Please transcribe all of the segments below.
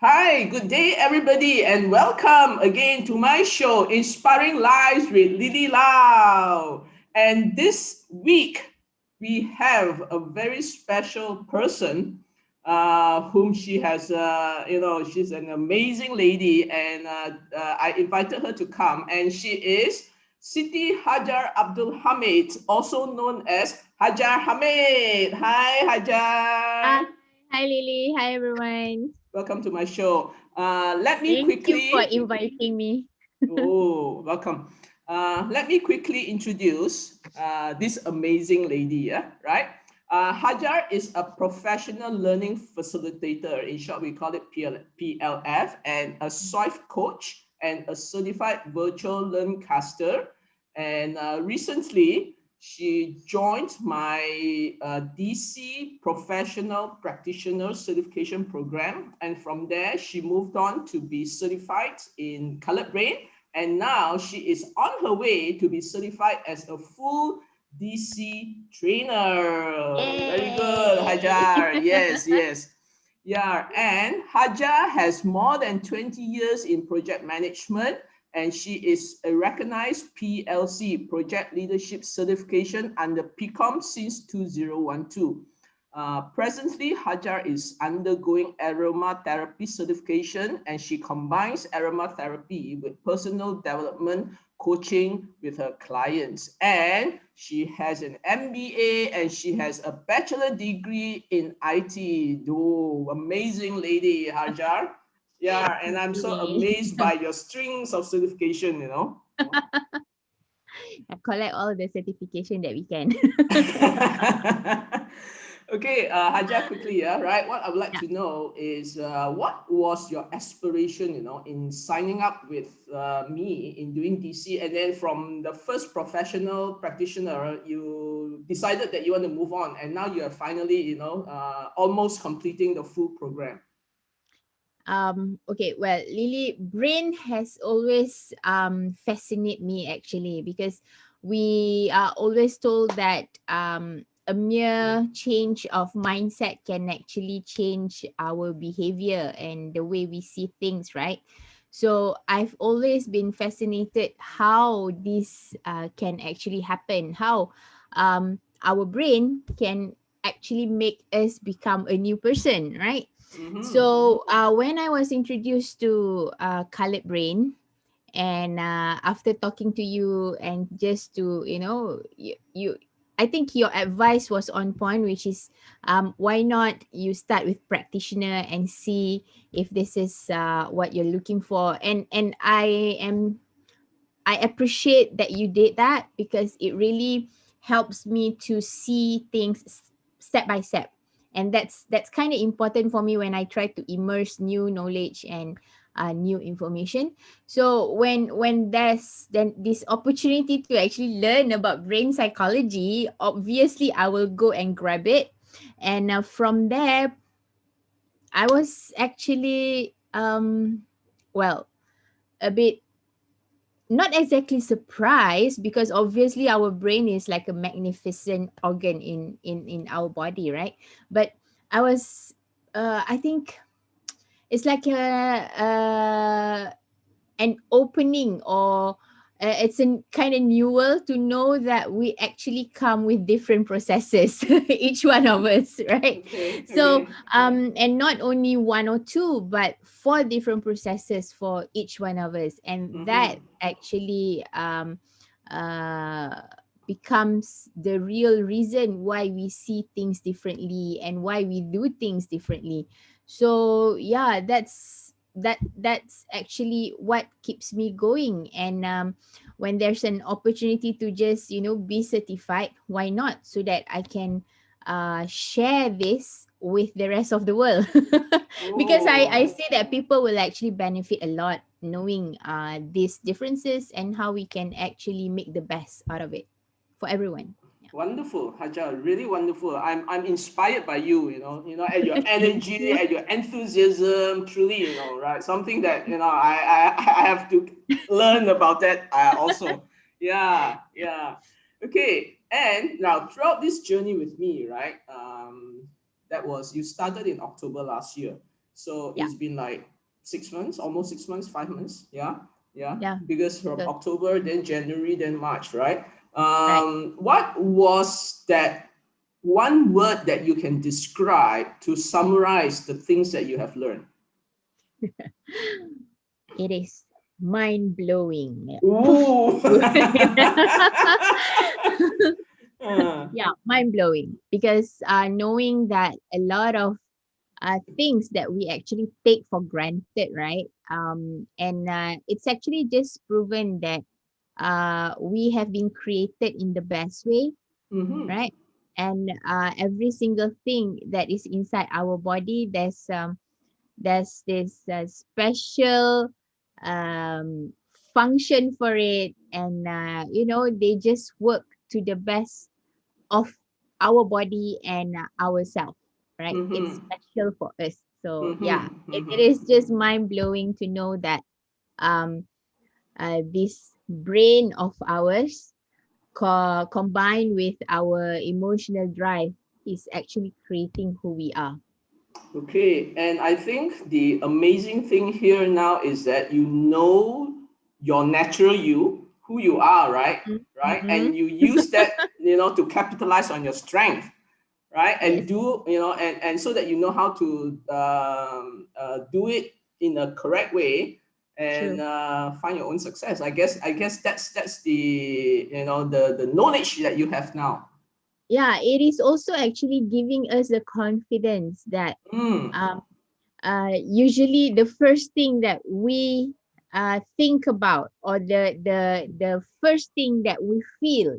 Hi, good day, everybody, and welcome again to my show, Inspiring Lives with Lily Lau. And this week, we have a very special person whom she has, she's an amazing lady, and I invited her to come, and she is Siti Hajar Abdul Hamid, also known as Hajar Hamid. Hi, Hajar. Hi Lily. Hi everyone. Welcome to my show. Let me Thank you for quickly, inviting me. welcome. Let me quickly introduce this amazing lady, yeah, right? Hajar is a professional learning facilitator. In short, we call it PLF, and a SOIF coach and a certified virtual LearnCaster. And recently, she joined my DC Professional Practitioner Certification Program. And from there, she moved on to be certified in Colored Brain. And now she is on her way to be certified as a full DC trainer. Very good, Hajar. Yes, yes. Yeah, and Hajar has more than 20 years in project management, and she is a recognized PLC, Project Leadership Certification, under PCOM since 2012. Presently, Hajar is undergoing aromatherapy certification, and she combines aromatherapy with personal development coaching with her clients. And she has an MBA and she has a bachelor degree in IT. Oh, amazing lady, Hajar. Yeah, and I'm so Really. amazed by your strings of certification. I collect all the certification that we can. Okay, Hajar, quickly, yeah, right? What I would like Yeah. to know is what was your aspiration, in signing up with me in doing DC, and then from the first professional practitioner, you decided that you want to move on, and now you are finally, almost completing the full program. Okay, well, Lily, brain has always fascinated me actually, because we are always told that a mere change of mindset can actually change our behavior and the way we see things, right? So I've always been fascinated how this can actually happen, how our brain can actually make us become a new person, right? Mm-hmm. So when I was introduced to Colored Brain, and after talking to you and just to you I think your advice was on point, which is why not you start with practitioner and see if this is what you're looking for, and I appreciate that you did that, because it really helps me to see things step by step. And that's kind of important for me when I try to immerse new knowledge and new information. So when there's then this opportunity to actually learn about brain psychology, obviously I will go and grab it. And from there, I was actually well, a bit not exactly surprised, because obviously our brain is like a magnificent organ in our body, right? But I was I think it's like an opening, or it's a kind of new world to know that we actually come with different processes, each one of us, right? Okay, So okay. and not only one or two, but four different processes for each one of us, and that Mm-hmm. actually uh becomes the real reason why we see things differently and why we do things differently. So yeah, that's actually what keeps me going. And when there's an opportunity to just be certified, why not, so that I can share this with the rest of the world. Because I Oh. see that people will actually benefit a lot knowing these differences and how we can actually make the best out of it for everyone. Wonderful, Hajar. Really wonderful. I'm inspired by you. At your Thank energy, you. at your enthusiasm. Truly, right? Something that I have to learn about that. Also, yeah, yeah. Okay. And now throughout this journey with me, right? You started in October last year. So Yeah. it's been like 6 months, almost 6 months, 5 months. Yeah. Yeah. Yeah. Because from Good. October, then January, then March, right? Right. What was that one word that you can describe to summarize the things that you have learned? It is mind blowing. Poof. Ooh. Yeah, mind blowing because knowing that a lot of things that we actually take for granted, right? And it's actually just proven that we have been created in the best way, Mm-hmm. right? And every single thing that is inside our body, there's this special um, function for it, and they just work to the best of our body and ourselves, right? It's Mm-hmm. special for us. So yeah, Mm-hmm. it Mm-hmm. is just mind blowing to know that um this brain of ours combined with our emotional drive is actually creating who we are. Okay, and I think the amazing thing here now is that you know your natural you, who you are, right? Right, Mm-hmm. and you use that, to capitalize on your strength, right? And Yes, do, and so that you know how to do it in a correct way and true. find your own success. I guess that's the the knowledge that you have now. Yeah, it is also actually giving us the confidence that Mm. um, usually the first thing that we think about, or the first thing that we feel,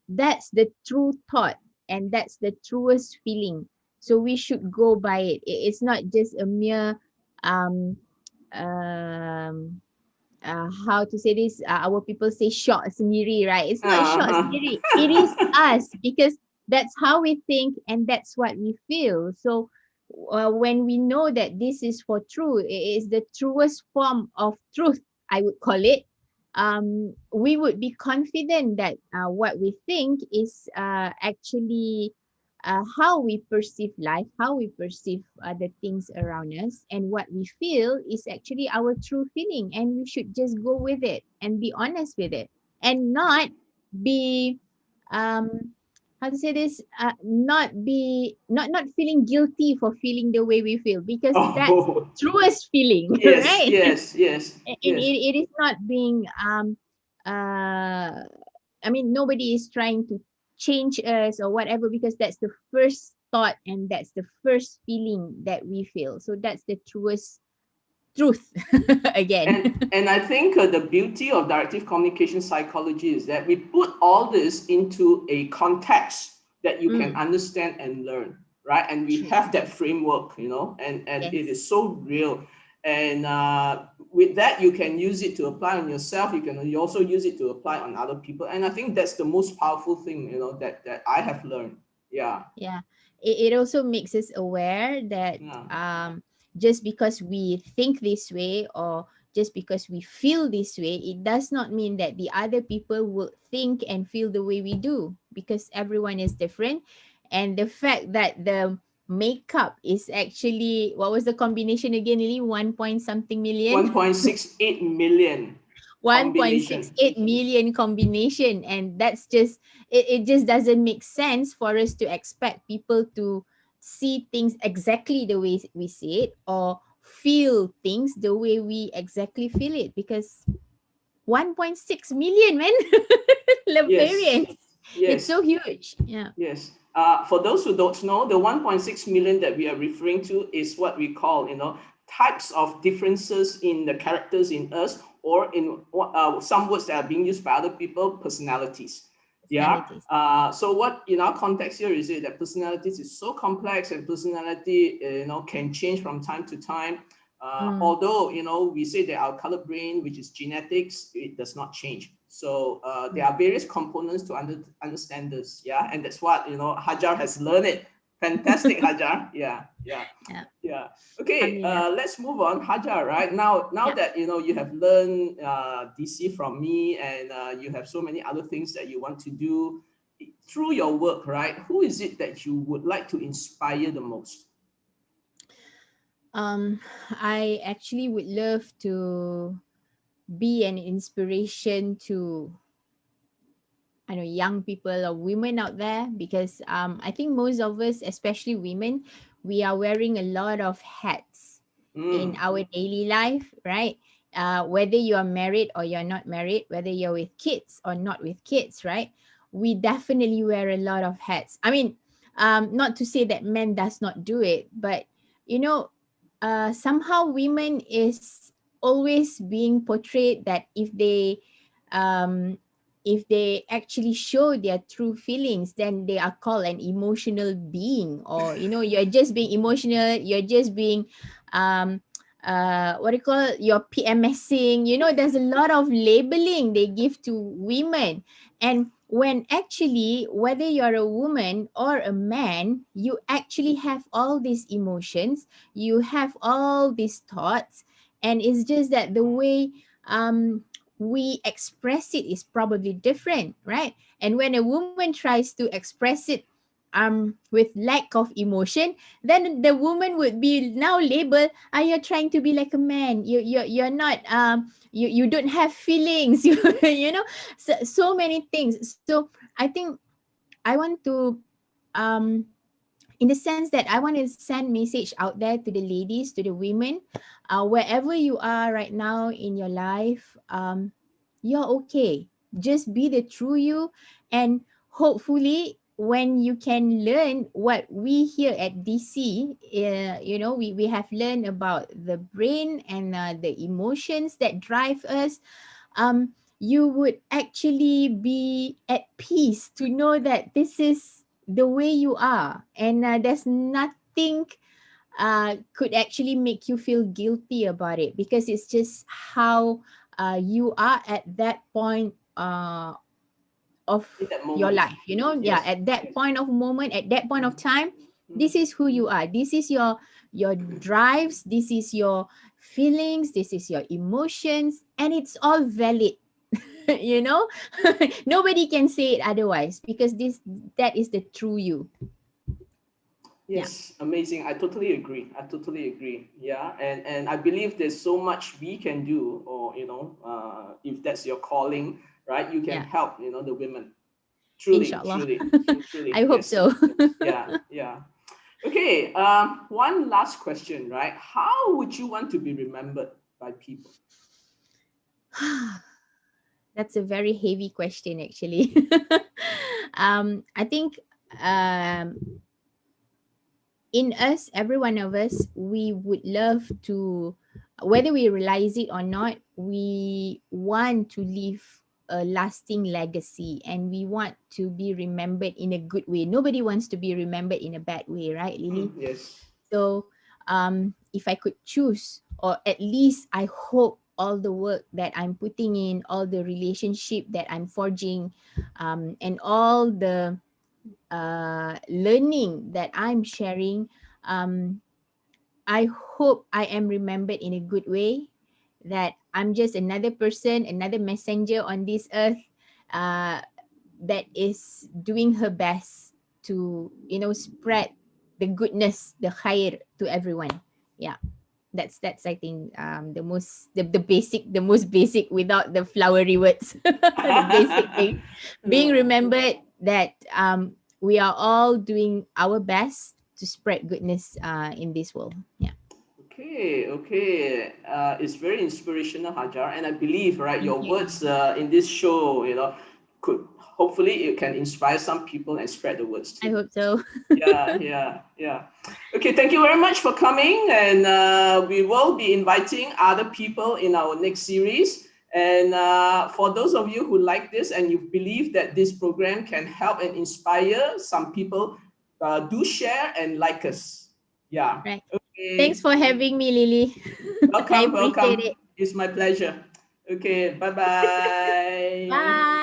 that's the true thought, and that's the truest feeling. So we should go by it. It's not just a mere um um how to say this, our people say shot sendiri, right? It's not shot sendiri, it is Uh-huh. us, because that's how we think and that's what we feel. So when we know that this is for true, it is the truest form of truth, I would call it. We would be confident that what we think is actually how we perceive life, how we perceive the things around us, and what we feel is actually our true feeling. And we should just go with it and be honest with it, and not be um how to say this, not feeling guilty for feeling the way we feel, because that's the Oh, truest feeling. yes, Right? yes, yes, And yes. it is not being I mean, nobody is trying to change us or whatever, because that's the first thought and that's the first feeling that we feel. So that's the truest truth again. And I think the beauty of directive communication psychology is that we put all this into a context that you can Mm, understand and learn, right? And we true. have that framework, and it Yes. is so real. And with that, you can use it to apply on yourself. You also use it to apply on other people. And I think that's the most powerful thing, that I have learned. Yeah, Yeah. It also makes us aware that yeah. just because we think this way, or just because we feel this way, it does not mean that the other people will think and feel the way we do, because everyone is different. And the fact that the makeup is actually, what was the combination again, Lily? 1 point something million? 1.68 million combination. 1.68 million combination, and that's just it just doesn't make sense for us to expect people to see things exactly the way we see it, or feel things the way we exactly feel it, because 1.6 million, man. The Yes, variance, it's yes, so huge. Yeah. yes. For those who don't know, the 1.6 million that we are referring to is what we call, types of differences in the characters in us, or in some words that are being used by other people, personalities. Yeah. Personalities. So what in our context here is it that personalities is so complex, and personality, can change from time to time. Mm, Although we say that our color brain, which is genetics, it does not change. So there mm. are various components to understand this. Yeah, and that's what Hajar has learned it. Fantastic, Hajar. Yeah, yeah, Yeah. yeah. Okay, Alhamdulillah. let's move on, Hajar. Right now Yeah. that you have learned DC from me, and you have so many other things that you want to do. through your work, right, who is it that you would like to inspire the most? I actually would love to be an inspiration to, I know, young people or women out there, because I think most of us, especially women, we are wearing a lot of hats in Mm, our daily life, right? Whether you are married or you're not married, whether you're with kids or not with kids, right? We definitely wear a lot of hats. I mean, not to say that men does not do it, but you know, somehow women is always being portrayed that um, if they actually show their true feelings, then they are called an emotional being, or you're just being emotional, you're just being um what do you call it? You're PMSing. There's a lot of labeling they give to women. And when actually, whether you're a woman or a man, you actually have all these emotions, you have all these thoughts, and it's just that the way we express it is probably different, right? And when a woman tries to express it with lack of emotion, then the woman would be now labeled, you're trying to be like a man, you're not, you don't have feelings. So many things. So I think I want to, um in the sense that I want to send message out there to the ladies, to the women, wherever you are right now in your life, you're okay. Just be the true you, and hopefully, when you can learn what we here at DC, we have learned about the brain and the emotions that drive us. You would actually be at peace to know that this is the way you are, and there's nothing could actually make you feel guilty about it, because it's just how you are at that point of in that your moment. life. Yeah, Yes, at that yes. point of moment, at that point of Mm, time, mm. this is who you are, this is your drives, this is your feelings, this is your emotions, and it's all valid. you know Nobody can say it otherwise, because that is the true you. Yeah. Yes, amazing. I totally agree. I totally agree. Yeah, and I believe there's so much we can do, or if that's your calling, right? You can Yeah, help, the women. Truly, inshallah. truly, truly. I hope Yes, so. yes. Yeah, yeah. Okay. One last question, right? How would you want to be remembered by people? That's a very heavy question, actually. I think, um, in us, every one of us, we would love to, whether we realize it or not, we want to leave a lasting legacy, and we want to be remembered in a good way. Nobody wants to be remembered in a bad way, right, Lily? Yes. So, if I could choose, or at least I hope all the work that I'm putting in, all the relationship that I'm forging, and all the learning that I'm sharing, um, I hope I am remembered in a good way. That I'm just another person, another messenger on this earth, uh, that is doing her best to spread the goodness, the khair, to everyone. Yeah, that's I think, the basic, the most basic, without the flowery words. The basic thing, being remembered that we are all doing our best to spread goodness in this world. Yeah. Okay, okay. It's very inspirational, Hajar, and I believe, right, Thank your you. words in this show, could hopefully it can inspire some people and spread the words I too. hope so. Yeah, yeah, yeah. Okay, thank you very much for coming, and we will be inviting other people in our next series. And for those of you who like this and you believe that this program can help and inspire some people, do share and like us. Yeah. Right. Thanks Okay. for having me, Lily. I Welcome, appreciate welcome. it. It's my pleasure. Okay, bye bye. Bye.